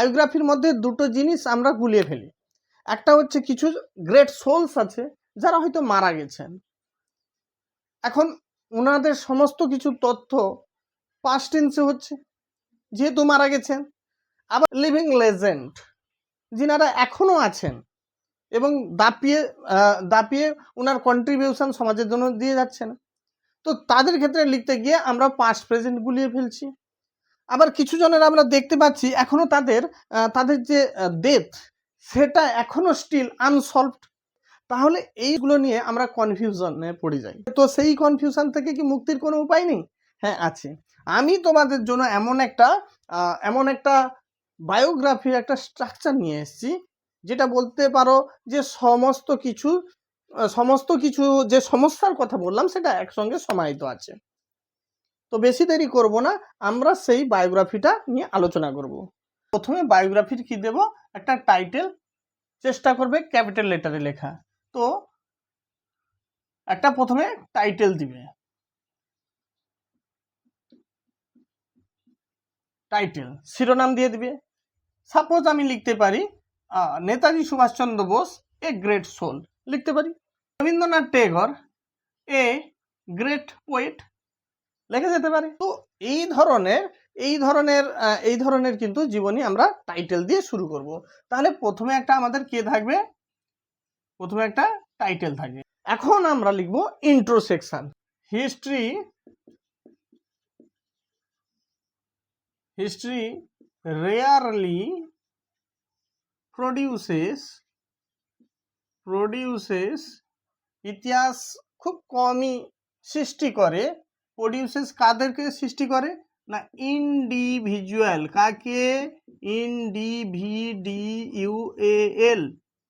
বায়োগ্রাফির মধ্যে দুটো জিনিস আমরা গুলিয়ে ফেলি। একটা হচ্ছে কিছু গ্রেট সোলস আছে যারা হয়তো মারা গেছেন, এখন ওনাদের সমস্ত কিছু তথ্য পাস্ট টেন্সে হচ্ছে যেহেতু মারা গেছেন। আবার লিভিং লেজেন্ড যিনারা এখনো আছেন এবং দাপিয়ে দাপিয়ে ওনার কন্ট্রিবিউশন সমাজের জন্য দিয়ে যাচ্ছেন, তো তাদের ক্ষেত্রে লিখতে গিয়ে আমরা পাস্ট প্রেজেন্ট গুলিয়ে ফেলছি। আবার কিছু জনের আমরা দেখতে পাচ্ছি এখনো তাদের যে ডেথ সেটা এখনো স্টিল আনসলভড, তাহলে এইগুলো নিয়ে আমরা কনফিউশনে পড়ে যাই। তো সেই কনফিউশন থেকে কি মুক্তির কোনো উপায় নেই? হ্যাঁ আছে। আমি তোমাদের জন্য এমন একটা বায়োগ্রাফির একটা স্ট্রাকচার নিয়ে এসেছি, যেটা বলতে পারো যে সমস্ত কিছু যে সমস্যার কথা বললাম সেটা একসঙ্গে সমাহিত আছে। তো বেশি দেরি করব না, আমরা সেই বায়োগ্রাফিটা নিয়ে আলোচনা করব। প্রথমে বায়োগ্রাফির কি দেব, একটা টাইটেল চেষ্টা করবে ক্যাপিটাল লেটারে লেখা। তো একটা প্রথমে টাইটেল দিবে, টাইটেল শিরোনাম দিয়ে দিবে। সাপোজ আমি লিখতে পারি Netaji Subhashchandra Bose a great soul, লিখতে পারি Rabindranath Tagore a great poet, লেখা যেতে পারে। তো এই ধরনের কিন্তু জীবনী আমরা টাইটেল দিয়ে শুরু করব। তাহলে প্রথমে একটা আমাদের কে থাকবে, প্রথমে একটা টাইটেল থাকবে। এখন আমরা লিখব intro section. History rarely produces ইতিহাস খুব কমই সৃষ্টি করে। প্রডিউসেস কাদেরকে সৃষ্টি করে না, ইন্ডিভিজুয়াল। কাকে?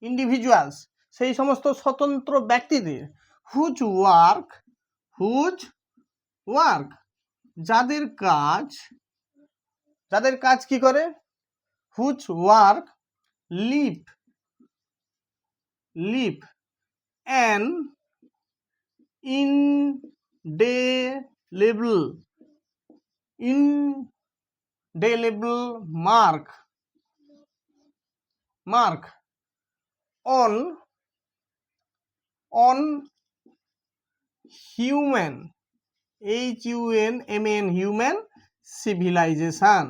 ইন্ডিভিজুয়ালস, সেই সমস্ত স্বতন্ত্র ব্যক্তিদের। হুজ ওয়ার্ক যাদের কাজ কি করে, whose work leave an indelible mark on human human civilization।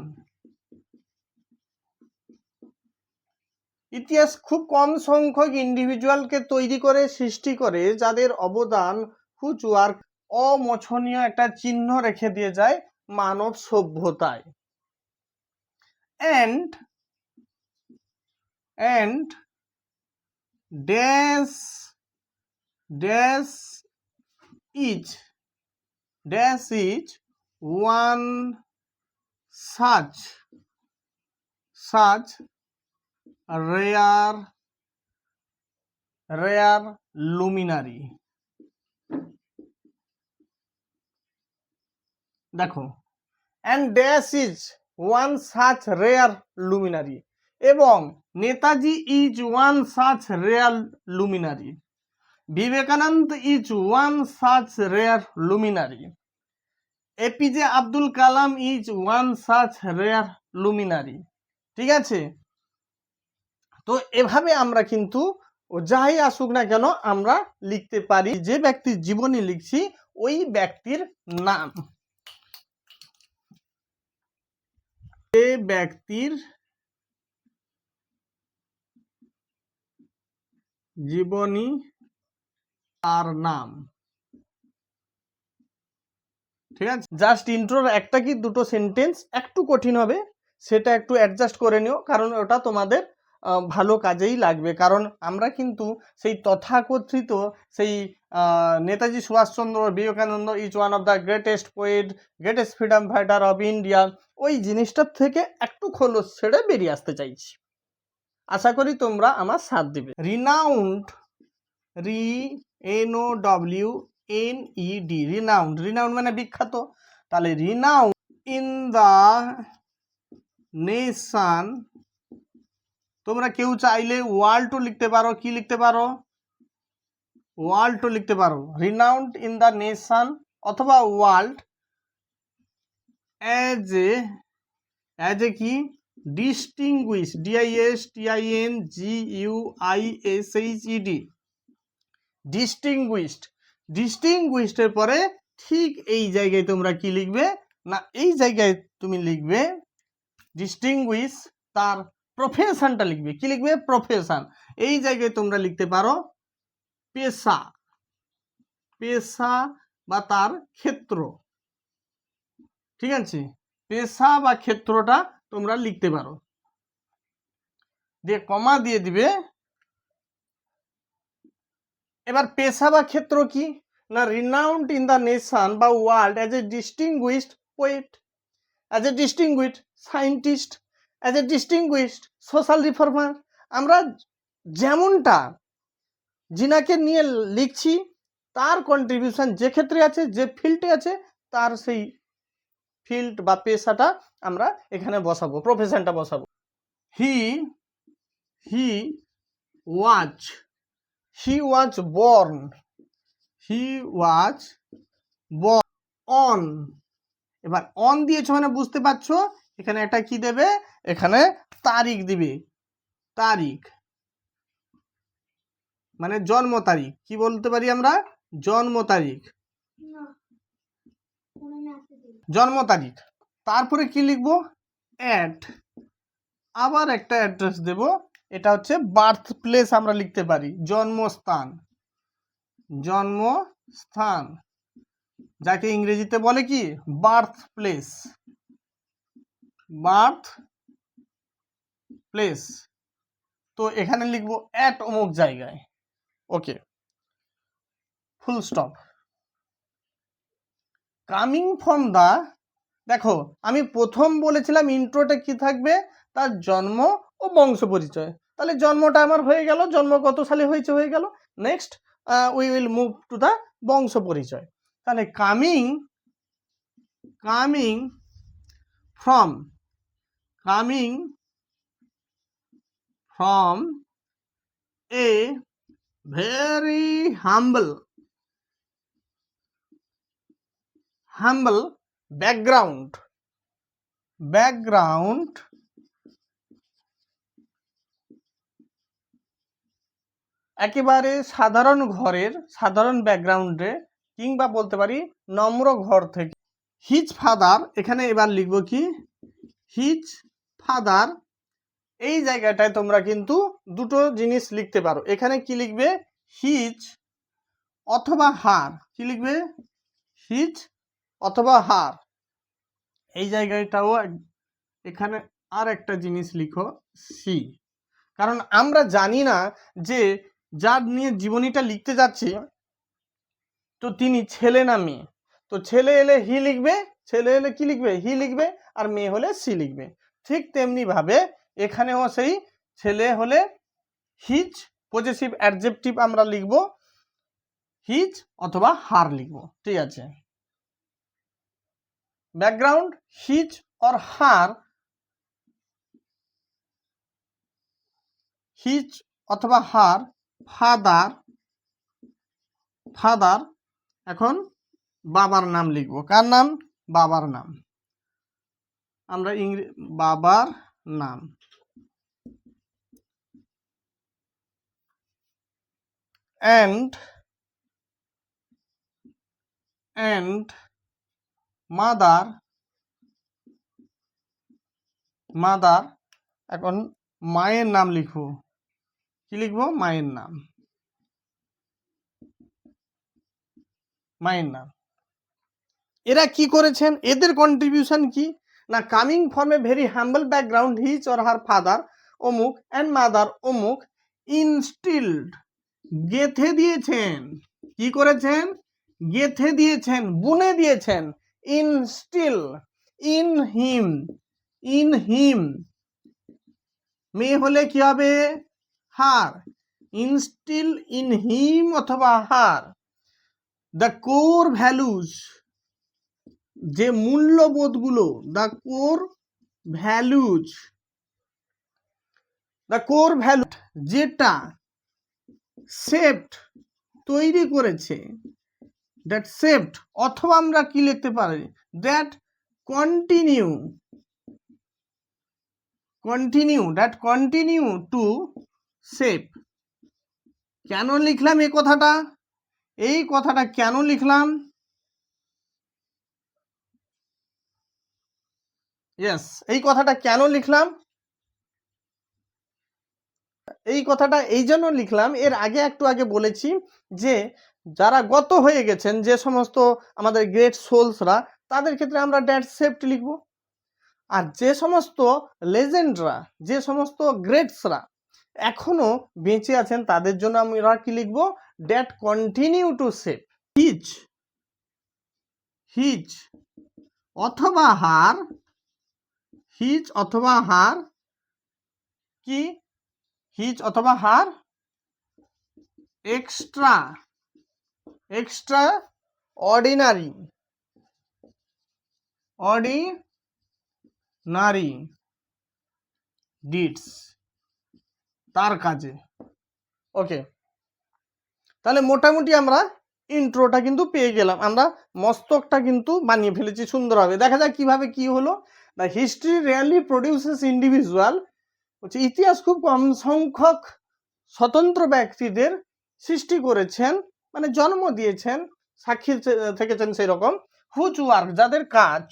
ইতিহাস খুব কম সংখ্যক ইন্ডিভিজুয়ালকে তৈরি করে, সৃষ্টি করে, যাদের অবদান হুজ ওয়ার্ক অমোছনীয় একটা চিহ্ন রেখে দিয়ে যায় মানব সভ্যতায়। and dash is one such rare luminary। দেখো, and dash is one such rare luminary, এবং Netaji is one such rare luminary, Vivekananda is one such rare luminary, APJ Abdul Kalam is one such rare luminary। ঠিক আছে, তো এভাবে আমরা কিন্তু যাই আসুক না কেন আমরা লিখতে পারি। যে ব্যক্তির জীবনী লিখছি ওই ব্যক্তির নাম, যে ব্যক্তির জীবনী আর নাম। ঠিক আছে, জাস্ট ইন্ট্রোর একটা কি দুটো সেন্টেন্স একটু কঠিন হবে, সেটা একটু অ্যাডজাস্ট করে নিও, কারণ ওটা তোমাদের ভালো কাজেই লাগবে। কারণ আমরা কিন্তু সেই তথাকথিত সেই Netaji Subhashchandra Vivekananda is one of the greatest poet, greatest freedom fighter of India, ওই জিনিসটার থেকে একটু খোলস ছেড়ে বেরিয়ে আসতে চাইছি। আশা করি তোমরা আমার সাথ দিবে। রিনাউন্ড রিনাউন্ড মানে বিখ্যাত, তাহলে রিনাউন্ড ইন দ্য নেশন, তোমরা কেউ চাইলে ওয়ার্ল্ডও লিখতে পারো। কি লিখতে পারো? ওয়ার্ল্ডও লিখতে পারো। রিনাউন্ড ইন দ্য নেশন অথবা ওয়ার্ল্ড অ্যাজ এ কি ডিস্টিংগুইশ, DISTINGUISHED, ডিস্টিংগুইশড। ডিস্টিংগুইশডের পরে ঠিক এই জায়গায় তোমরা কি লিখবে না, এই জায়গায় তুমি লিখবে ডিস্টিংগুইশ, তার প্রফেশনটা লিখবে। কি লিখবে? প্রফেশন। এই জায়গায় তোমরা লিখতে পারো পেশা, পেশা বা তার ক্ষেত্র। ঠিক আছে, পেশা বা ক্ষেত্রটা তোমরা লিখতে পারো, দিয়ে কমা দিয়ে দিবে। এবার পেশা বা ক্ষেত্র কি না, রিনাউন্ড ইন দ্য নেশন বা world as a distinguished poet, as a distinguished scientist, as a distinguished social reformer. আমরা যেমনটা জিনাকে নিয়ে লিখছি, তার কন্ট্রিবিউশন যে ক্ষেত্রে আছে, যে ফিল্ডে আছে, তার সেই ফিল্ড বা পেশাটা আমরা এখানে বসাবো, প্রফেশনটা বসাবো। হি ওয়াজ বর্ন, অন। এবার অন দিয়েছ মানে বুঝতে পারছো এখানে একটা কি দেবে, এখানে তারিখ দিবে। তারিখ মানে জন্ম তারিখ, কি বলতে পারি আমরা, জন্ম তারিখ, জন্ম তারিখ। তারপরে কি লিখবো, অ্যাট, আবার একটা অ্যাড্রেস দেব, এটা হচ্ছে বার্থ প্লেস আমরা লিখতে পারি, জন্মস্থান, জন্মস্থান, যাকে ইংরেজিতে বলে কি বার্থ প্লেস, বার্থ প্লেস। তো এখানে লিখবো অ্যাট অমুক জায়গায়, okay, full stop. Coming from the, দেখো আমি প্রথম বলেছিলাম ইন্ট্রোটা কি থাকবে, তার জন্ম ও বংশ পরিচয়। তাহলে জন্মটা আমার হয়ে গেল, জন্ম কত সালে হয়েছে হয়ে গেল। Next we will move to the বংশ পরিচয়। তাহলে coming from a very humble background, একেবারে সাধারণ ঘরের, সাধারণ ব্যাকগ্রাউন্ডে, কিংবা বলতে পারি নম্র ঘর থেকে। হিজ ফাদার, এখানে এবার লিখবো কি হিজ ফাদার। এই জায়গাটায় তোমরা কিন্তু দুটো জিনিস লিখতে পারো, এখানে কি লিখবে হিজ অথবা হার, কি লিখবে হিজ অথবা হার। এই জায়গাটাও এখানে আর একটা জিনিস লিখো সি, কারণ আমরা জানি না যে যার নিয়ে জীবনীটা লিখতে যাচ্ছি তো তিনি ছেলে না মেয়ে। তো ছেলে এলে হি লিখবে, ছেলে এলে কি লিখবে হি লিখবে, আর মেয়ে হলে সি লিখবে। ঠিক তেমনি ভাবে এখানেও সেই ছেলে হলে হিজ, পজেসিভ অ্যাডজেক্টিভ আমরা লিখব হিজ অথবা হার লিখব। ঠিক আছে, background his or her, his অথবা হার ফাদার। এখন বাবার নাম লিখব, কার নাম, বাবার নাম, আমরা বাবার নাম। and mother, এখন মায়ের নাম লিখবো, কি লিখবো মায়ের নাম, মায়ের নাম। এরা কি করেছেন, এদের কন্ট্রিবিউশন কি না, coming from a very humble background his or her father অমুক অ্যান্ড মাদার অমুক ইনস্টিলড, গেথে দিয়েছেন, কি করেছেন গেথে দিয়েছেন, বুনে দিয়েছেন, ইনস্টিল ইন হিম, মেয়ে হলে কি হবে হার, ইনস্টিল ইন হিম অথবা হার দ্য কোর ভ্যালুজ, যে মূল্যবোধগুলো, দ্য কোর ভ্যালুজ, যেটা শেপড তৈরি করেছে, দ্যাট শেপড, অথবা আমরা কি লিখতে পারি that continue continue to save. কেন লিখলাম এই কথাটা কেন লিখলাম? ইয়েস, এই কথাটা কেন লিখলাম? এই কথাটা এই জন্য লিখলাম, এর একটু আগে বলেছি যে যারা গত হয়ে গেছেন, যে সমস্ত আমাদের গ্রেট সোলসরা, তাদের ক্ষেত্রে আমরা ড্যাট সেভড লিখব। আর যে সমস্ত লেজেন্ডরা, যে সমস্ত গ্রেটসরা এখনো বেঁচে আছেন, তাদের জন্য আমরা কি লিখব? That continue to save. His অথবা হার, কি? হিজ অথবা হার এক্সট্রা অর্ডিনারি ডিডস, তার কাজে। ওকে, তাহলে মোটামুটি আমরা ইন্ট্রোটা কিন্তু পেয়ে গেলাম, আমরা মস্তকটা কিন্তু বানিয়ে ফেলেছি সুন্দরভাবে। দেখা যাক কিভাবে কি হলো। The history rarely produces individual, হচ্ছে ইতিহাস খুব কম সংখ্যক স্বতন্ত্র ব্যক্তিদের সৃষ্টি করেছেন, মানে জন্ম দিয়েছেন, সাক্ষী থেকেছেন সেই রকম, হুজ ওয়ার্ক, যাদের কাজ,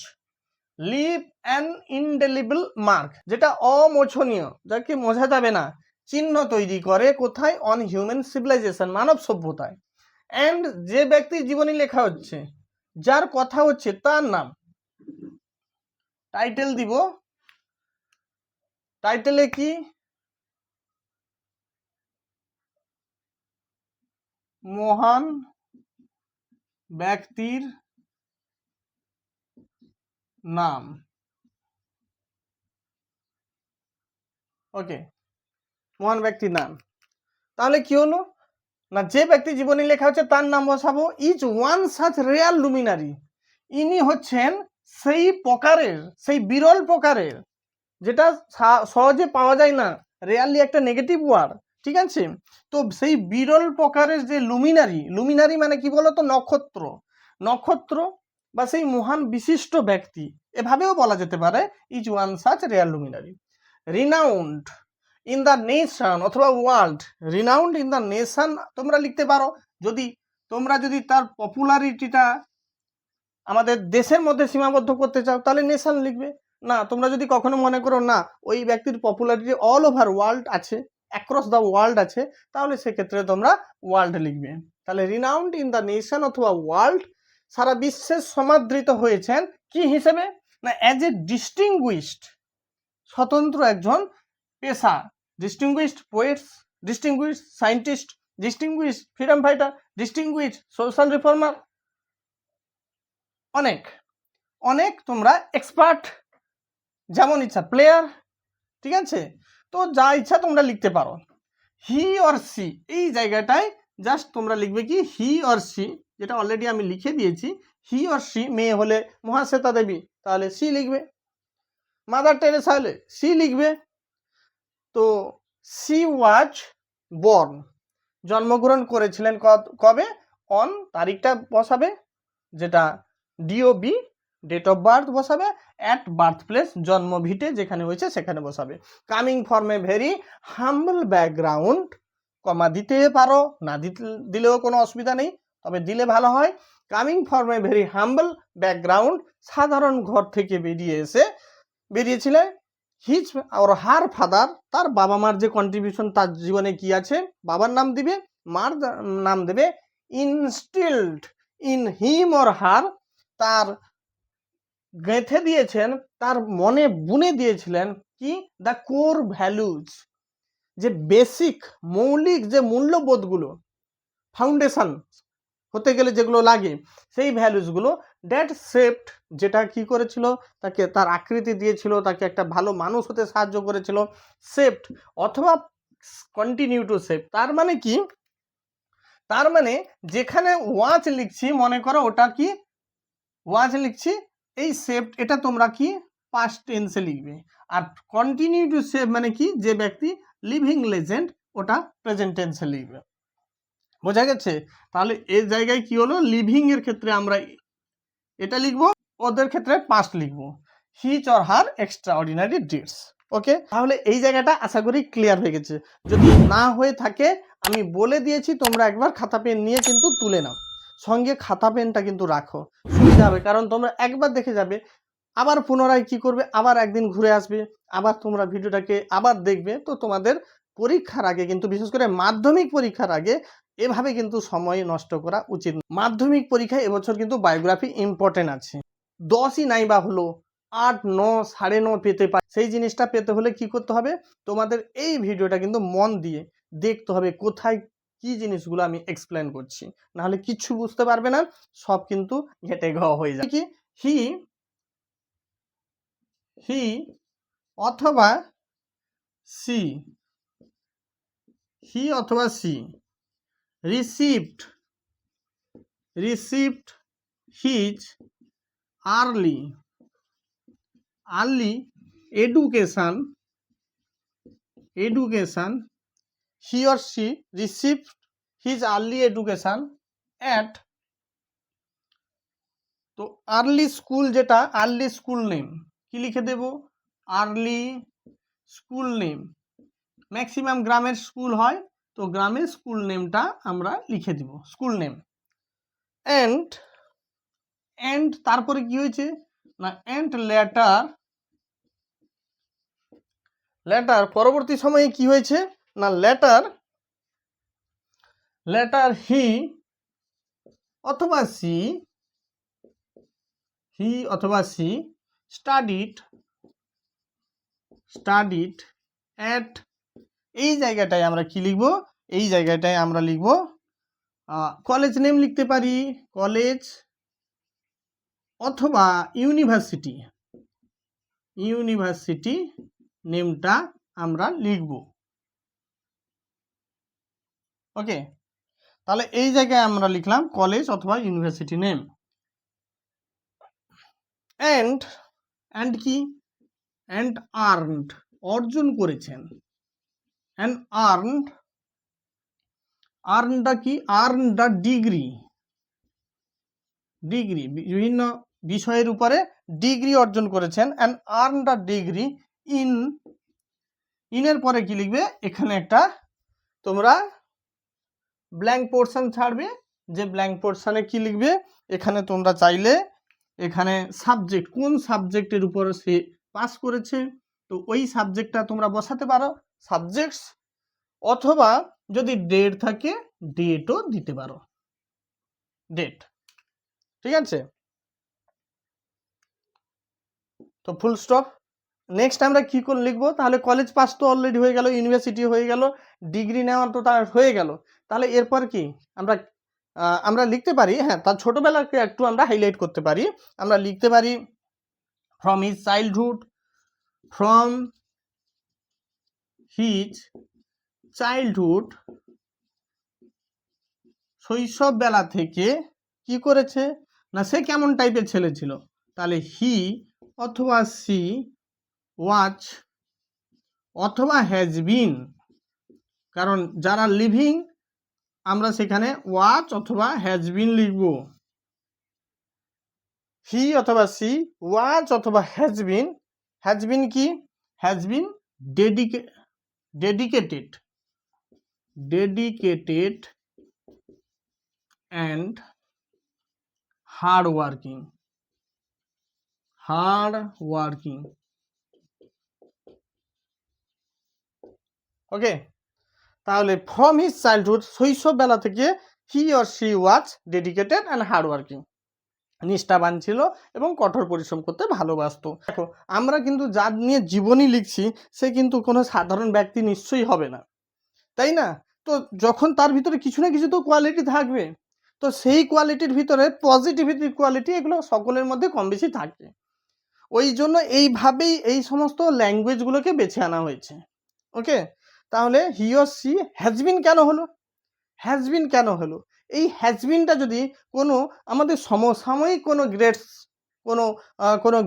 লিভ অ্যান ইনডেলিবল মার্ক, যেটা অমোছনীয়, যাকে মোছা যাবে না, চিহ্ন তৈরি করে কোথায়? অন হিউম্যান সিভিলাইজেশন, মানব সভ্যতায়। অ্যান্ড যে ব্যক্তির জীবনী লেখা হচ্ছে, যার কথা হচ্ছে, তার নাম, টাইটেল দিব। টাইটেলে কি? মহান ব্যক্তির নাম। ওকে, মহান ব্যক্তির নাম। তাহলে কি হলো না, যে ব্যক্তি জীবনী লেখা হচ্ছে তার নাম বসাবো। Is one such rare luminary, ইনি হচ্ছেন সেই প্রকারের, সেই বিরল প্রকারের, যেটা সহজে পাওয়া যায় না। রেয়ারলি একটা নেগেটিভ ওয়ার্ড, ঠিক আছে? তো সেই বিরল প্রকারের যে লুমিনারি মানে কি বলতো? নক্ষত্র বা সেই মহান বিশিষ্ট ব্যক্তি, এভাবেও বলা যেতে পারে। Is one such rare luminary, renowned in the nation অথবা world. Renowned in the nation তোমরা লিখতে পারো, তোমরা যদি তার পপুলারিটিটা আমাদের দেশের মধ্যে সীমাবদ্ধ করতে চাও, তাহলে নেশন লিখবে। না, তোমরা যদি কখনো মনে করো না ওই ব্যক্তির পপুলারিটি অল ওভার ওয়ার্ল্ড আছে, অ্যাক্রস দ্য ওয়ার্ল্ড আছে, তাহলে সেক্ষেত্রে তোমরা ওয়ার্ল্ড লিখবে। তাহলে রিনাউন্ড ইন দ্য নেশন অথবা ওয়ার্ল্ড, সারা বিশ্বে সমাদৃত হয়েছেন কি হিসেবে? না, অ্যাজ এ ডিস্টিংগুইশড, স্বতন্ত্র একজন পেশা, distinguished poets, distinguished scientist, distinguished freedom fighter, distinguished social reformer, অনেক তোমরা এক্সপার্ট, যেমন ইচ্ছা, প্লেয়ার, ঠিক আছে? তো যা ইচ্ছা তোমরা লিখতে পারো। হি অর সি, এই জায়গাটায় জাস্ট তোমরা লিখবে কি? হি অর সি, যেটা অলরেডি আমি লিখে দিয়েছি। হি অর সি, মেয়ে হলে মহাশ্বেতা দেবী, তাহলে সি লিখবে। মাদার টেরেসা হলে সি লিখবে। তো সি ওয়াজ বর্ন, জন্মগ্রহণ করেছিলেন কবে? অন, তারিখটা বসাবে, যেটা ডিওবি, ডেট অফ বার্থ বসাবে, অ্যাট বার্থ প্লেস, জন্মভিটে যেখানে হয়েছে সেখানে বসাবে। Coming from a very humble background, comma দিতে পারো, না দিলেও কোনো অসুবিধা নেই, তবে দিলে ভালো হয়। Coming from a very humble background, সাধারণ ঘর থেকে বেরিয়েছিলেন। হিজ আর হার ফাদার, তার বাবা মার যে কন্ট্রিবিউশন তার জীবনে কি আছে, বাবার নাম দিবে, মার নাম দেবে। ইনস্টিলড ইন হিম অর হার, তার গেঁথে দিয়েছেন, তার মনে বুনে দিয়েছিলেন কি? দ্য কোর ভ্যালুজ, যে বেসিক মৌলিক যে মূল্যবোধগুলো, ফাউন্ডেশন হতে গেলে যেগুলো লাগে, সেই ভ্যালুজগুলো। দ্যাট শেপড, যেটা কি করেছিল? তাকে, তার আকৃতি দিয়েছিল, তাকে একটা ভালো মানুষ হতে সাহায্য করেছিল। শেপড অথবা কন্টিনিউ টু শেপ, তার মানে কি? তার মানে যেখানে ওয়াচ লিখছি, মনে করো ওটা কি ওয়াচ লিখছি, এই শেপড, এটা তোমরা কি পাস্ট টেন্সে লিখবে। আর কন্টিনিউ টু শেপ মানে কি? যে ব্যক্তি লিভিং লেজেন্ড, ওটা প্রেজেন্ট টেন্সে লিখবে। বোঝা গেছে? তাহলে এই জায়গায় কি হলো? লিভিং এর ক্ষেত্রে আমরা এটা লিখবো, ওদের ক্ষেত্রে পাস্ট লিখবো। His or her extraordinary deeds. Okay, তাহলে এই জায়গাটা আশা করি ক্লিয়ার হয়ে গেছে। যদি না হয়ে থাকে আমি বলে দিয়েছি, তোমরা একবার খাতা পেন নিয়ে কিন্তু তুলে নাও, সঙ্গে খাতা পেনটা কিন্তু রাখো, সুবিধা হবে। কারণ তোমরা একবার দেখে যাবে, আবার পুনরায় কি করবে, আবার একদিন ঘুরে আসবে, আবার তোমরা ভিডিওটাকে আবার দেখবে। তো তোমাদের পরীক্ষার আগে কিন্তু, বিশেষ করে মাধ্যমিক পরীক্ষার আগে এভাবে কিন্তু সময় নষ্ট করা উচিত না। মাধ্যমিক পরীক্ষায় এবছর কিন্তু বায়োগ্রাফি ইম্পর্টেন্ট আছে। 10ই নাই বা হলো 8, 9, 9.5 পেতে পারে। সেই জিনিসটা পেতে হলে কি করতে হবে, তোমাদের এই ভিডিওটা কিন্তু মন দিয়ে দেখতে হবে, কোথায় কি জিনিসগুলো আমি এক্সপ্লেন করছি, নাহলে কিছু বুঝতে পারবে না, সব কিন্তু ঘেটে ঘ হয়ে যায়। কি হি অথবা সি, হি অথবা C received his early education, he or she received his early education at, তো আর্লি স্কুল, যেটা আর্লি স্কুল নেম কি লিখে দেব, আর্লি স্কুল নেম। ম্যাক্সিমাম গ্রামের স্কুল হয়, তো গ্রামের স্কুল নেমটা আমরা লিখে দিব, স্কুল নেম। এন্ড তারপরে কি হয়েছে না, এন্ড লেটার পরবর্তী সময়ে কি হয়েছে না, লেটার হি অথবা সি স্টাডিড এট, এই জায়গাটায় আমরা কি লিখব, এই জায়গাটায় আমরা লিখব কলেজ নেম লিখতে পারি, কলেজ অথবা ইউনিভার্সিটি নেমটা আমরা লিখব। ওকে, তাহলে এই জায়গায় আমরা লিখলাম কলেজ অথবা ইউনিভার্সিটি নেম। এন্ড কি, এন্ড আর্নড, অর্জন করেছেন, এন্ড আর্নডটা কি, আর্নডটা ডিগ্রি, বিভিন্ন বিষয়ের উপরে ডিগ্রি অর্জন করেছেন, এন্ড আর্নডটা ডিগ্রি ইনের পরে কি লিখবে, এখানে একটা তোমরা ব্ল্যাঙ্ক পোর্শন ছাড়বে, যে ব্ল্যাঙ্ক পোর্শনে কি লিখবে, এখানে তোমরা চাইলে এখানে সাবজেক্ট, কোন সাবজেক্টের উপর সে পাস করেছে, তো ওই সাবজেক্টটা তোমরা বসাতে পারো, সাবজেক্টস, অথবা যদি ডেট থাকে ডেটও দিতে পারো, ডেট। ঠিক আছে, তো ফুল স্টপ। নেক্সট আমরা কি করে লিখবো, তাহলে কলেজ পাস তো অলরেডি হয়ে গেল, ইউনিভার্সিটি হয়ে গেল, ডিগ্রি নেওয়া তো তার হয়ে গেল। তাহলে এরপর কি আমরা লিখতে পারি, হ্যাঁ, তার ছোটবেলাকে একটু আমরা হাইলাইট করতে পারি। আমরা লিখতে পারি ফ্রম হিজ চাইল্ডহুড, শৈশব বেলা থেকে কি করেছে না, সে কেমন টাইপের ছেলে ছিল, তাহলে হি অথবা সি ওয়াচ অথবা হ্যাজ বিন, কারণ যারা লিভিং আমরা সেখানে ওয়াচ অথবা হ্যাজ বিন লিখব। হি অথবা সি ওয়াচ অথবা হ্যাজ বিন কি, has been dedicated and hard working, ওকে। তাহলে ফ্রম হিজ চাইল্ডহুড, শৈশব বেলা থেকে, হি or C was dedicated and hard working, নিষ্ঠাবান ছিল এবং কঠোর পরিশ্রম করতে ভালোবাসতো। দেখো, আমরা কিন্তু যার নিয়ে জীবনী লিখছি সে কিন্তু কোনো সাধারণ ব্যক্তি নিশ্চয়ই হবে না, তাই না? তো যখন তার ভিতরে কিছু না কিছু তো কোয়ালিটি থাকবে, তো সেই কোয়ালিটির ভিতরে পজিটিভিটি কোয়ালিটি, এগুলো সকলের মধ্যে কম বেশি থাকে। ওই জন্য এইভাবেই এই সমস্ত ল্যাঙ্গুয়েজগুলোকে বেছে আনা হয়েছে। ওকে, তাহলে হি অর সি হ্যাজবিন কেন হলো, এই হ্যাজবিনটা যদি কোনো আমাদের সমসাময়িক কোনো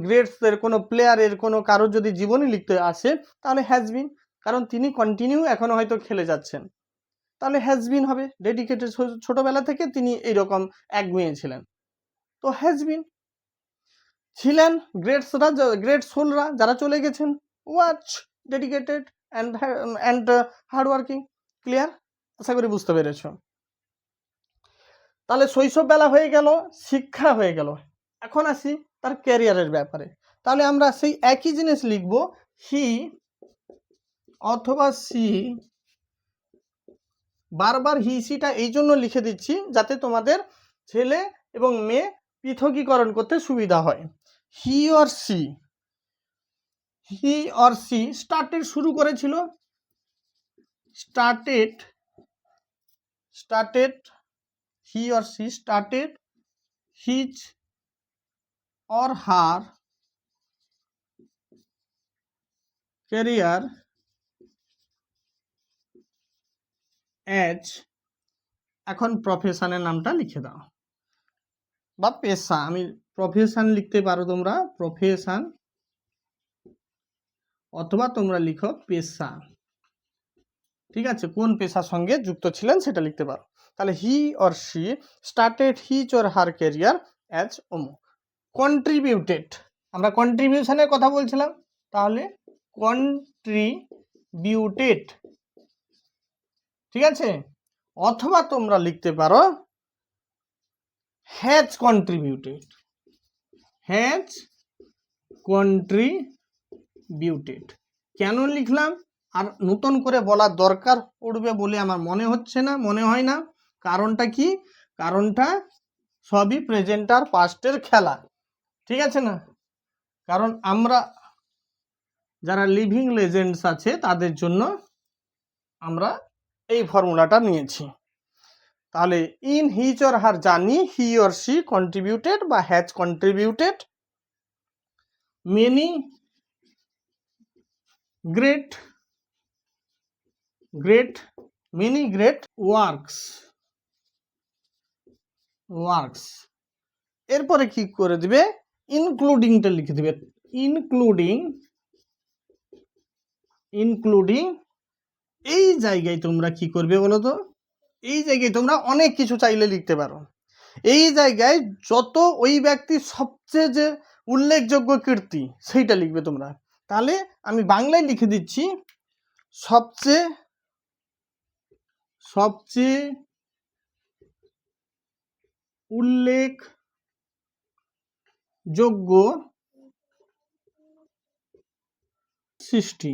গ্রেটসের কোনো প্লেয়ারের কোনো কারোর যদি জীবনী লিখতে আসে, তাহলে হ্যাজবিন, কারণ তিনি কন্টিনিউ এখনো হয়তো খেলে যাচ্ছেন, তাহলে হ্যাজবিন হবে। ডেডিকেটেড, ছোটবেলা থেকে তিনি এইরকম একগুঁয়ে ছিলেন, তো হ্যাজবিন। ছিলেন গ্রেট সোলরা, যারা চলে গেছেন, was dedicated and hard working. Clear? আশা করি বুঝতে পেরেছো। তাহলে শৈশববেলা হয়ে গেল, শিক্ষা হয়ে গেল। এখন আসি তার ক্যারিয়ারের ব্যাপারে। তাহলে আমরা সেই একই জিনিস লিখব, হি অথবা সি। বারবার হি সিটা এই জন্য লিখে দিচ্ছি যাতে তোমাদের ছেলে এবং মেয়ে পৃথকীকরণ করতে সুবিধা হয়। হি অর সি স্টার্টেড শুরু করেছিল, started he or she started his or her career as, এখন প্রফেশনের নামটা লিখে দাও বা পেশা। আমি প্রফেশন লিখতে পারো তোমরা, প্রফেশন, অথবা তোমরা লিখো পেশা। ঠিক আছে, কোন পেশার সঙ্গে যুক্ত ছিলেন সেটা লিখতে পারো। তাহলে he or she started his or her career as অমুক। কন্ট্রিবিউটেড, আমরা কন্ট্রিবিউশনের কথা বলছিলাম, তাহলে কন্ট্রিবিউটেড। ঠিক আছে, অথবা তোমরা লিখতে পারো হ্যাজ কন্ট্রিবিউটেড, হ্যাজ কন্ট্রিবিউটেড। কেন লিখলাম আর নতুন করে বলার দরকার পড়বে বলে আমার মনে হচ্ছে না, মনে হয় না। কারণটা কি? কারণটা সবই প্রেজেন্ট আর পাস্টের খেলা। ঠিক আছে না? কারণ আমরা যারা লিভিং লেজেন্ডস আছে তাদের জন্য আমরা এই ফর্মুলাটা নিয়েছি। তাহলে in his or her journey he or she contributed বা has contributed many great works. এরপরে কি করে দিবে? ইনক্লুডিংটা লিখে দিবে, ইনক্লুডিং। এই জায়গায় তোমরা কি করবে বলো তো? এই জায়গায় তোমরা অনেক কিছু চাইলে লিখতে পারো। এই জায়গায় যত ওই ব্যক্তির সবচেয়ে যে উল্লেখযোগ্য কীর্তি সেইটা লিখবে তোমরা। তাহলে আমি বাংলায় লিখে দিচ্ছি, সবচেয়ে উল্লেখযোগ্য সৃষ্টি।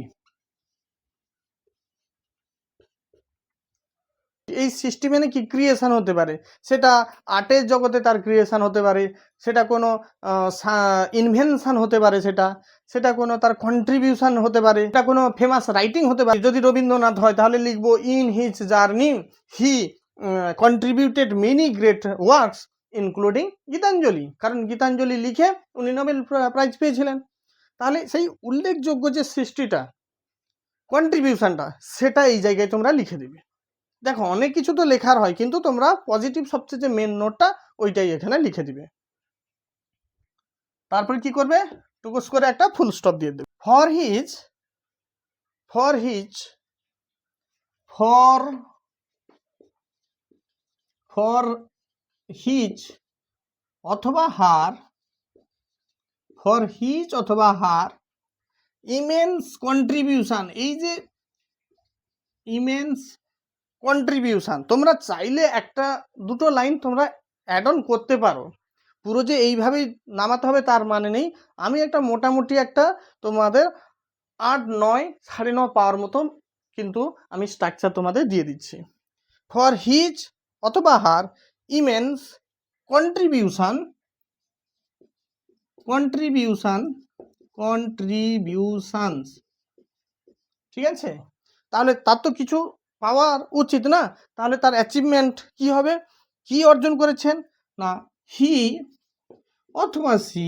এই সৃষ্টি মানে কি? ক্রিয়েশন হতে পারে, সেটা আর্টের জগতে তার ক্রিয়েশন হতে পারে, সেটা কোনো ইনভেনশন হতে পারে, সেটা কোনো তার কন্ট্রিবিউশন হতে পারে, এটা কোনো ফেমাস রাইটিং হতে পারে। যদি রবীন্দ্রনাথ হয় তাহলে লিখবো in his journey he contributed many great works including Gitanjali, কারণ গীতাঞ্জলি লিখে উনি নোবেল প্রাইজ পেয়েছিলেন। তাহলে সেই উল্লেখযোগ্য যে সৃষ্টিটা, কন্ট্রিবিউশনটা, সেটা এই জায়গায় তোমরা লিখে দেবে। দেখো অনেক কিছু তো লেখার হয়, কিন্তু তোমরা পজিটিভ সবচেয়ে যে মেন নোটটা ওইটাই এখানে লিখে দিবে। তারপর কি করবে? টুকুস করে একটা ফুল স্টপ দিয়ে দেবে। ফর হিজ অথবা হার ইমেন্স কন্ট্রিবিউশন। এই যে ইমেন্স কন্ট্রিবিউশন, তোমরা চাইলে একটা দুটো লাইন তোমরা অ্যাড অন করতে পারো, পুরো যে এইভাবেই নামাতে হবে তার মানে নেই। আমি একটা মোটামুটি একটা তোমাদের 8, 9, 9.5 পাওয়ার মতো কিন্তু আমি স্ট্রাকচার তোমাদের দিয়ে দিচ্ছি। ফর হিজ অথবা হার ইমেন্স কন্ট্রিবিউশনস। ঠিক আছে, তাহলে তার তো কিছু পাওয়ার উচিত না? তাহলে তার অ্যাচিভমেন্ট কি হবে? কি অর্জন করেছেন না, হি অথবা সি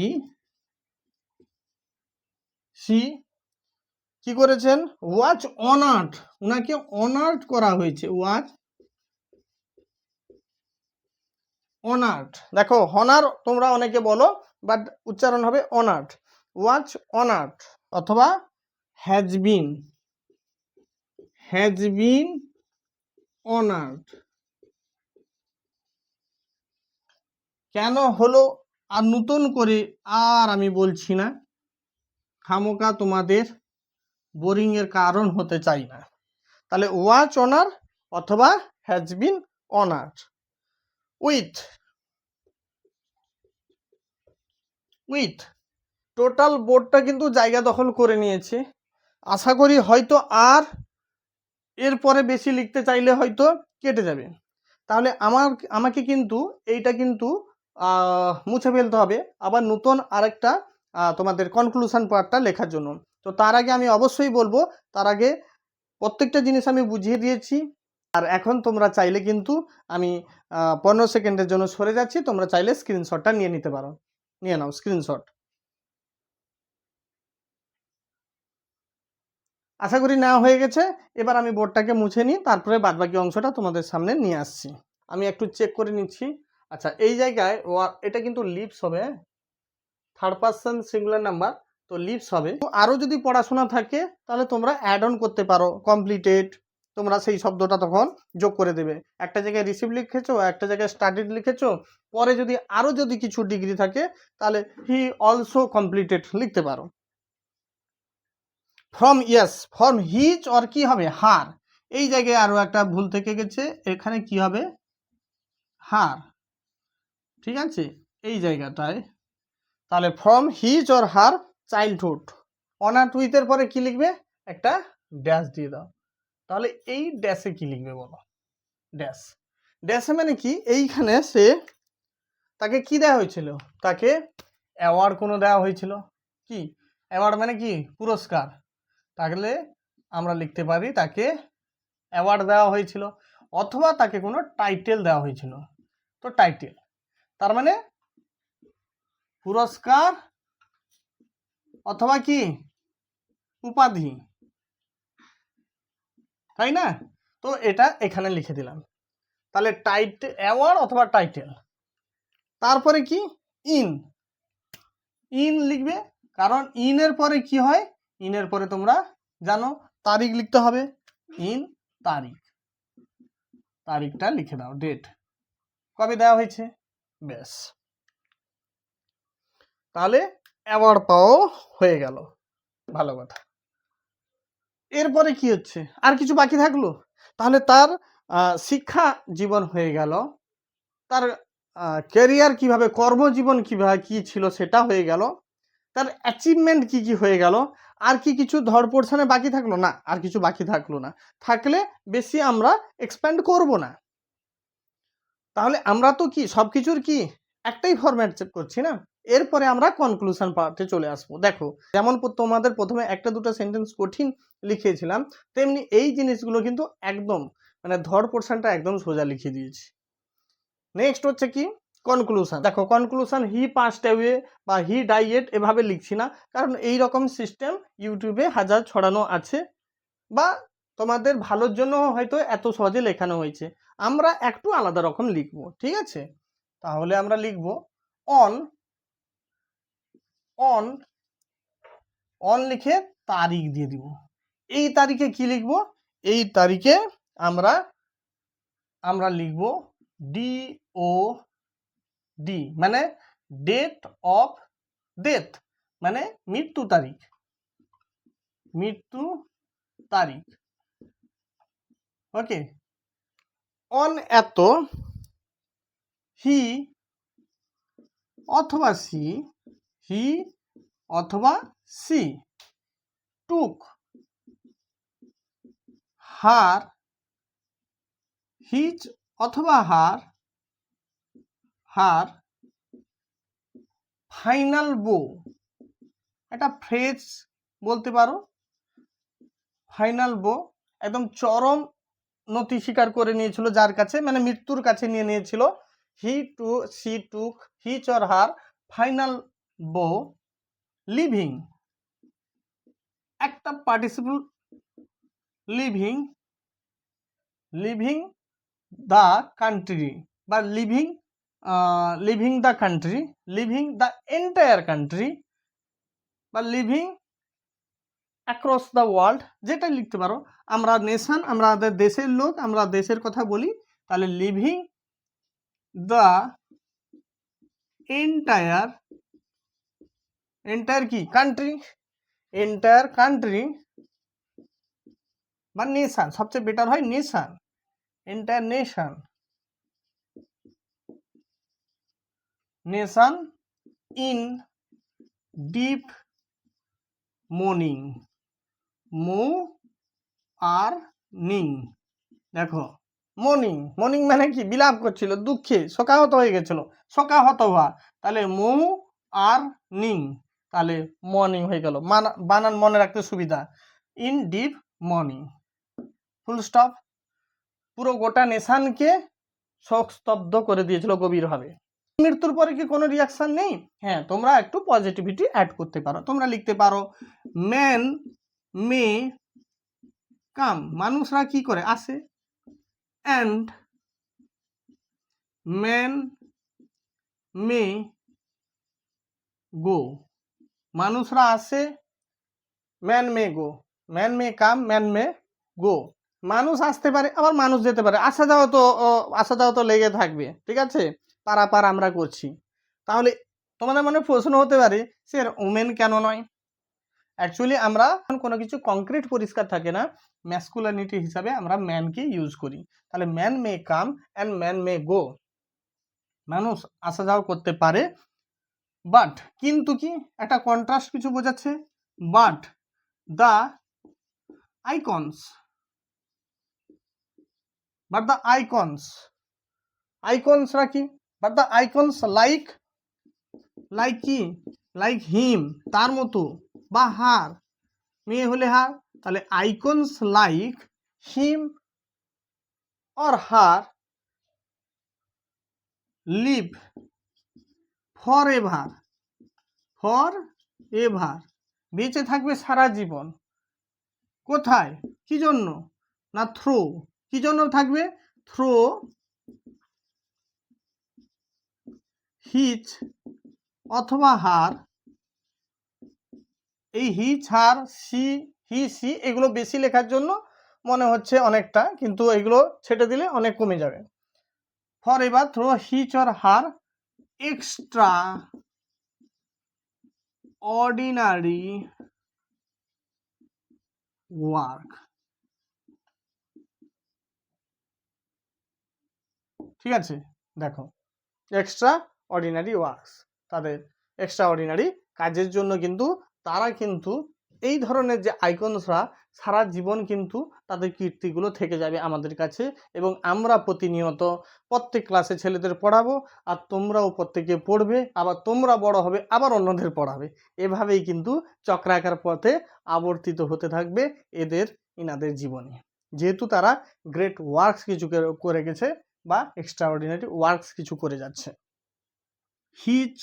কি করেছেন? ওয়াজ অনার্ড, ওনাকে অনার্ড করা হয়েছে। ওয়াজ অনার্ড। দেখো হনার তোমরা অনেকে বলো, বাট উচ্চারণ হবে অনার্ড। ওয়াজ অনার্ড অথবা হ্যাজ বিন অনার্ড। কেন হলো আর নতুন করে আর আমি বলছি না, খামোকা তোমাদের বোরিং এর কারণ হতে চাই না। তাহলে ওয়াচ অনার অথবা has been honoured with with total বোর্ডটা কিন্তু জায়গা দখল করে নিয়েছে। আশা করি হয়তো আর এরপরে বেশি লিখতে চাইলে হয়তো কেটে যাবে। তাহলে আমাকে কিন্তু এইটা কিন্তু মুছে ফেলতে হবে আবার নতুন আরেকটা তোমাদের কনক্লুশন পার্টটা লেখার জন্য। তো তার আগে আমি অবশ্যই বলবো, তার আগে প্রত্যেকটা জিনিস আমি বুঝিয়ে দিয়েছি। আর এখন তোমরা চাইলে কিন্তু আমি 15 সেকেন্ডের জন্য সরে যাচ্ছি, তোমরা চাইলে স্ক্রিনশটটা নিয়ে নিতে পারো। নিয়ে নাও স্ক্রিনশট। আশা করি নেওয়া হয়ে গেছে। এবার আমি বোর্ডটাকে মুছে নিই, তারপরে বাদবাকি অংশটা তোমাদের সামনে নিয়ে আসছি। আমি একটু চেক করে নিচ্ছি। আচ্ছা, এই জায়গায় এটা কিন্তু লিপস হবে, থার্ড পারসন সিঙ্গুলার নাম্বার, তো লিপস হবে। আরও যদি পড়াশোনা থাকে তাহলে তোমরা অ্যাড অন করতে পারো, কমপ্লিটেড, তোমরা সেই শব্দটা তখন যোগ করে দেবে। একটা জায়গায় রিসিভ লিখেছো, একটা জায়গায় স্টাডিড লিখেছো, পরে যদি আরও যদি কিছু ডিগ্রি থাকে তাহলে হি অলসো কমপ্লিটেড লিখতে পারো। ফ্রম ফ্রম হিজ অর কি হবে হার, এই জায়গায় আরও একটা ভুল থেকে গেছে, এখানে কি হবে হার, ঠিক আছে এই জায়গাটায়। তাহলে from his or her childhood, honoured উইথের পরে কি লিখবে, একটা ড্যাশ দিয়ে দাও। তাহলে এই ড্যাশে কি লিখবে বলো, ড্যাশ। ড্যাশে মানে কি, এইখানে সে তাকে কি দেওয়া হয়েছিল, তাকে অ্যাওয়ার্ড কোনো দেওয়া হয়েছিল। কি অ্যাওয়ার্ড মানে কি পুরস্কার, তাহলে আমরা লিখতে পারি তাকে অ্যাওয়ার্ড দেওয়া হয়েছিল, অথবা তাকে কোনো টাইটেল দেওয়া হয়েছিল। তো টাইটেল তার মানে পুরস্কার অথবা কি উপাধি, তাই না? তো এটা এখানে লিখে দিলাম। তাহলে অ্যাওয়ার্ড অথবা টাইটেল। তারপরে কি ইন, ইন লিখবে, কারণ ইনের পরে কি হয়, ইনের পরে তোমরা জানো তারিখ লিখতে হবে। ইন তারিখ, তারিখটা লিখে দাও, ডেট কবে দেওয়া হয়েছে, ব্যাস। তাহলে অ্যাওয়ার্ড পাওয়া হয়ে গেল, ভালো কথা। এরপরে কি হচ্ছে, আর কিছু বাকি থাকলো, তাহলে তার শিক্ষা জীবন হয়ে গেল, তার ক্যারিয়ার কিভাবে, কর্মজীবন কিভাবে কি ছিল সেটা হয়ে গেল, তার অ্যাচিভমেন্ট কি কি হয়ে গেল। আর কি কিছু ধর পোর্শনে বাকি থাকলো না, আর কিছু বাকি থাকলো না, থাকলে বেশি আমরা এক্সপ্যান্ড করব না। তাহলে আমরা তো কি সব কিছুর কি একটাই ফরম্যাট করছি না। এরপরে আমরা কনক্লুশন পার্টে চলে আসবো। দেখো, যেমন তোমাদের প্রথমে একটা দুটো সেন্টেন্স কঠিন লিখিয়েছিলাম, তেমনি এই জিনিসগুলো কিন্তু একদম মানে ধর পোর্শনটা একদম সোজা লিখিয়ে দিয়েছি। নেক্সট হচ্ছে কি কনক্লুশন। দেখো কনক্লুশন হি পাস্ট অ্যাওয়ে বা হি ডাইয়েট এভাবে লিখছি না, কারণ এই রকম সিস্টেম ইউটিউবে হাজার ছড়ানো আছে, বা তোমাদের ভালোর জন্য হয়তো এত সহজে লেখানো হয়েছে। আমরা একটু আলাদা রকম লিখব, ঠিক আছে? তাহলে আমরা লিখব অন, অন, অন লিখে তারিখ দিয়ে দিব। এই তারিখে কি লিখব, এই তারিখে আমরা লিখব DOD, মানে ডেট অফ ডেথ, মানে মৃত্যু তারিখ, মৃত্যু তারিখ। ওকে, অন এত হি অথবা সি, হি অথবা সি টুক হার, হিজ অথবা হার ফাইনাল বো, একটা ফ্রেজ বলতে পারো, ফাইনাল বো, একদম চরম নতি স্বীকার করে নিয়েছিল যার কাছে, মানে মৃত্যুর কাছে নিয়ে নিয়েছিল। She took his or her final bow leaving, একটা participle, leaving, leaving the country, বা leaving the country, leaving the entire country, বা লিভিং অ্যাক্রস দ্য ওয়ার্ল্ড, যেটা লিখতে পারো। আমরা নেশন, আমাদের দেশের লোক, আমরা দেশের কথা বলি, তাহলে লিভিং দ্য এন্টায়ার, এন্টায়ার কি কান্ট্রি, এন্টায়ার কান্ট্রি বা নেশন, সবচেয়ে বেটার হয় nation, entire nation, nation in deep mourning, mourning. দেখো মর্নিং, মর্নিং মানে কি, বিলাপ করছিল, দুঃখে শোকাহত হয়ে গেছিল, শোকাহত হওয়া, তাহলে মৌ আর নিং, তাহলে মর্নিং হয়ে গেল। বানান মনে রাখতে সুবিধা, in deep morning, full stop. পুরো গোটা নেশানকে শোকস্তব্ধ করে দিয়েছিল গভীরভাবে। মৃত্যুর পরে কি কোনো রিয়াকশন নেই? হ্যাঁ, তোমরা একটু পজিটিভিটি অ্যাড করতে পারো, তোমরা লিখতে পারো ম্যান মে কাম, মানুষরা কি করে আসে, অ্যান্ড ম্যান মে গো, মানুষরা আসে, ম্যান মে গো, ম্যান মে কাম, ম্যান মে গো, মানুষ আসতে পারে আবার মানুষ যেতে পারে, আসা যাওয়া তো লেগে থাকবে, ঠিক আছে, পারাপার আমরা করছি। তাহলে তোমাদের মনে প্রশ্ন হতে পারে স্যার ওমেন কেন নয়? অ্যাকচুয়ালি আমরা কোনো কিছু কংক্রিট পরিষ্কার থাকে না, ম্যাসকুলিনিটি হিসাবে আমরা ম্যানকে ইউজ করি। তাহলে man may come and man may go, মানুষ আসা যাওয়া করতে পারে, বাট কিন্তু কি একটা কন্ট্রাস্ট কিছু বোঝাচ্ছে, but the icons, but the icons, আইকনসরা কি, but the icons like, like কি, লাইক হিম, তার মতো, বা হার, মেয়ে হলে হার, তাহলে icons like him or her live forever, forever, বেঁচে থাকবে সারা জীবন। কোথায়, কি জন্য, না থ্রো, কি জন্য থাকবে, থ্রো হিচ অথবা হার, এই হিচ হার সি হি সি এগুলো বেশি লেখার জন্য মনে হচ্ছে অনেকটা, কিন্তু এগুলো ছেটে দিলে অনেক কমে যাবে। Forever through his or her extraordinary work, ঠিক আছে, দেখো এক্সট্রা অর্ডিনারি ওয়ার্কস, তাদের এক্সট্রা অর্ডিনারি কাজের জন্য কিন্তু তারা কিন্তু এই ধরনের যে আইকনসরা সারা জীবন কিন্তু তাদের কীর্তিগুলো থেকে যাবে আমাদের কাছে, এবং আমরা প্রতিনিয়ত প্রত্যেক ক্লাসে ছেলেদের পড়াবো, আর তোমরাও প্রত্যেকে পড়বে, আবার তোমরা বড় হবে আবার অন্যদের পড়াবে, এভাবেই কিন্তু চক্রাকার পথে আবর্তিত হতে থাকবে ইনাদের জীবনে, যেহেতু তারা গ্রেট ওয়ার্কস কিছু করে গেছে বা এক্সট্রাঅর্ডিনারি ওয়ার্কস কিছু করে যাচ্ছে। হিচ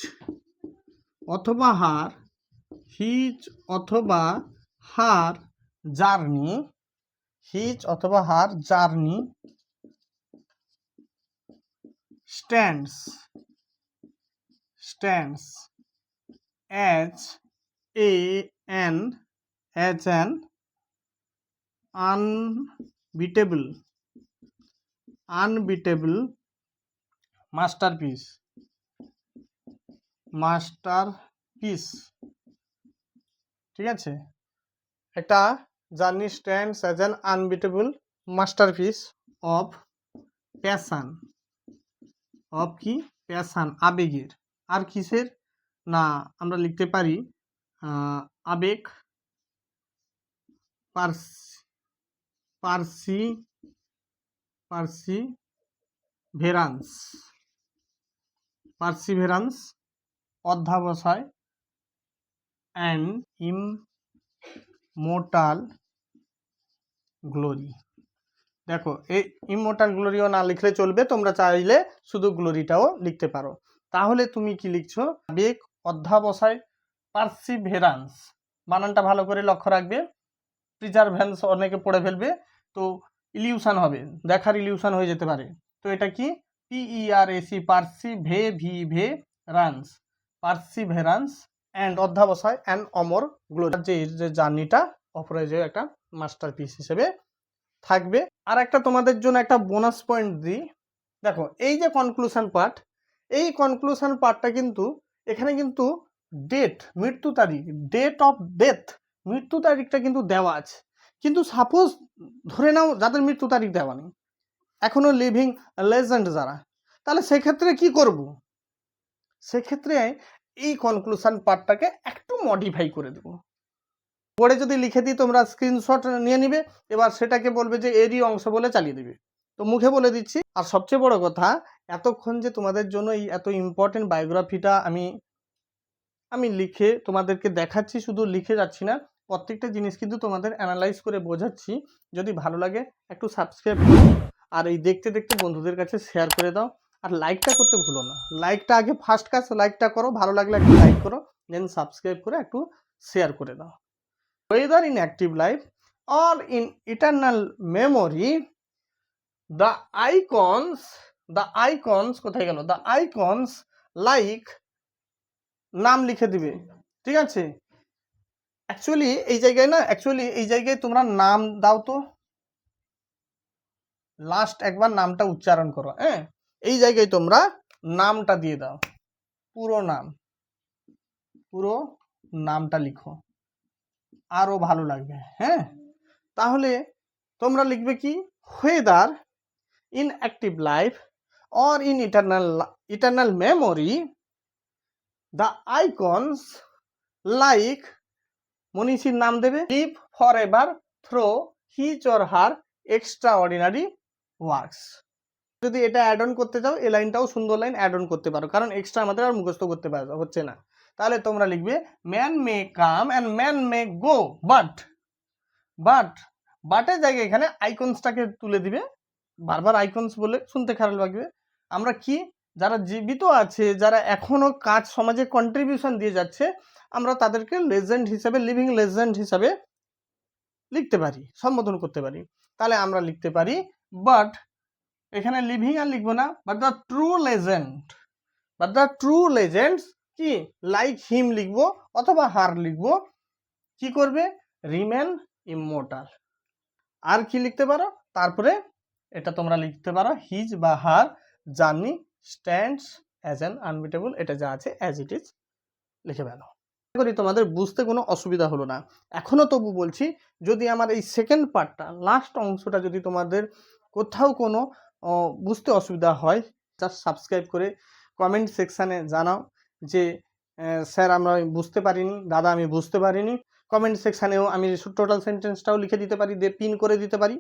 অথবা হার, হিচ অথবা হার জার্নি, হিচ অথবা her journey stands, stands as an unbeatable, unbeatable masterpiece, masterpiece, ঠিক আছে, একটা journey stands as an unbeatable masterpiece of passion, of কি, প্যাশন আবেগের, আর কিসের, না আমরা লিখতে পারি আবেগ, পারসিভেরান্স, পারসিভেরান্স অধ্যাবসায়, অ্যান্ড ইমমোর্টাল গ্লোরি। দেখো এই ইমমোর্টাল গ্লোরিও না লিখলে চলবে, তোমরা চাইলে শুধু গ্লোরিটাও লিখতে পারো। তাহলে তুমি কি লিখছো, আবেগ, অধ্যাবসায়, পারসিভেরান্স, বানানটা ভালো করে লক্ষ্য রাখবে, প্রিজারভেন্স অনেকে পড়ে ফেলবে, তো ইলিউশন হবে, দেখার ইলিউশন হয়ে যেতে পারে। তো এটা কি, PERAC, পারসিভেরান্স, পারসিভেরান্স অ্যান্ড অধ্যাবসায় অ্যান্ড অমর গ্লোরি, যে জার্নিটা অপরাজেয় একটা মাস্টারপিস হিসেবে থাকবে। আর একটা তোমাদের জন্য একটা বোনাস পয়েন্ট দিই, দেখো এই যে কনক্লুশন পার্ট, এই কনক্লুশন পার্টটা কিন্তু এখানে কিন্তু ডেট, মৃত্যু তারিখ, ডেট অফ ডেথ, মৃত্যু তারিখটা কিন্তু দেওয়া আছে, কিন্তু সাপোজ ধরে নাও যাদের মৃত্যু তারিখ দেওয়া নেই, এখনো লিভিং লেজেন্ড যারা, তাহলে সেক্ষেত্রে কি করব? সেক্ষেত্রে এই কনক্লুশন পার্টটাকে একটু মডিফাই করে দেব। পরে যদি লিখে দিই তোমরা স্ক্রিনশট নিয়ে নিবে, এবার সেটাকে বলবে যে এরই অংশ বলে চালিয়ে দিবে। তো মুখে বলে দিচ্ছি। আর সবচেয়ে বড় কথা, এতক্ষণ যে তোমাদের জন্য এই এত ইম্পর্টেন্ট বায়োগ্রাফিটা আমি লিখে তোমাদেরকে দেখাচ্ছি, শুধু লিখে যাচ্ছি না, প্রত্যেকটা জিনিস কিন্তু তোমাদের অ্যানালাইজ করে বোঝাচ্ছি। যদি ভালো লাগে একটু সাবস্ক্রাইব করো, আর এই দেখতে দেখতে বন্ধুদের কাছে শেয়ার করে দাও, আর লাইকটা করতে ভুলো না। লাইকটা আগে ফার্স্ট কাজ, লাইকটা করো, ভালো লাগলে একটু লাইক করো, দেন সাবস্ক্রাইব করে একটু শেয়ার করে দাও। Whether in active life or in eternal memory, the icons কোথায় গেল? The icons like, নাম লিখে দিবে, ঠিক আছে? অ্যাকচুয়ালি এই জায়গায় তোমরা নাম দাও তো, লাস্ট একবার নামটা উচ্চারণ করো। হ্যাঁ, এই জায়গায় তোমরা নামটা দিয়ে দাও, পুরো নামটা লিখো, আরো ভালো লাগবে। হ্যাঁ, তাহলে তোমরা লিখবে কি? whether in active life or in eternal memory, the icons like, মনীষীর নাম দেবে, live forever through his or her extraordinary works। যদি এটা অ্যাড অন করতে চাও, এই লাইনটাও সুন্দর লাইন অ্যাড অন করতে পারো, কারণ এক্সট্রা আমাদের আর মুখস্থ করতে হচ্ছে না। তাহলে তোমরা লিখবে man may come and man may go, বাটের জায়গায় এখানে আইকনসটাকে তুলে দিবে। বারবার আইকনস বলে শুনতে খারাপ লাগবে। আমরা কি, যারা জীবিত আছে, যারা এখনো কাজ সমাজে কন্ট্রিবিউশন দিয়ে যাচ্ছে, আমরা তাদেরকে লেজেন্ড হিসাবে, লিভিং লেজেন্ড হিসাবে লিখতে পারি, সম্বোধন করতে পারি। তাহলে আমরা লিখতে পারি, বাট এখানে লিভিং আর লিখবো না, বাট দ্য ট্রু লেজেন্ডস কি, লাইক হিম লিখবো অথবা হার লিখবো, কি করবে? Remain immortal. আর কি লিখতে পারো? তারপরে এটা তোমরা লিখতে পারো, হিজ বা her journey stands as an unbeatable, এটা যা আছে অ্যাজ ইট ইজ লিখে ফেলো। আশা করি তোমাদের বুঝতে কোনো অসুবিধা হলো না। এখনো তবু বলছি, যদি আমার এই সেকেন্ড পার্টটা, লাস্ট অংশটা যদি তোমাদের কোথাও কোনো বুঝতে অসুবিধা হয়, জাস্ট সাবস্ক্রাইব করে কমেন্ট সেকশানে জানাও যে স্যার আমরা বুঝতে পারিনি, দাদা আমি বুঝতে পারিনি। কমেন্ট সেকশানেও আমি টোটাল সেন্টেন্সটাও লিখে দিতে পারি, দিয়ে পিন করে দিতে পারি।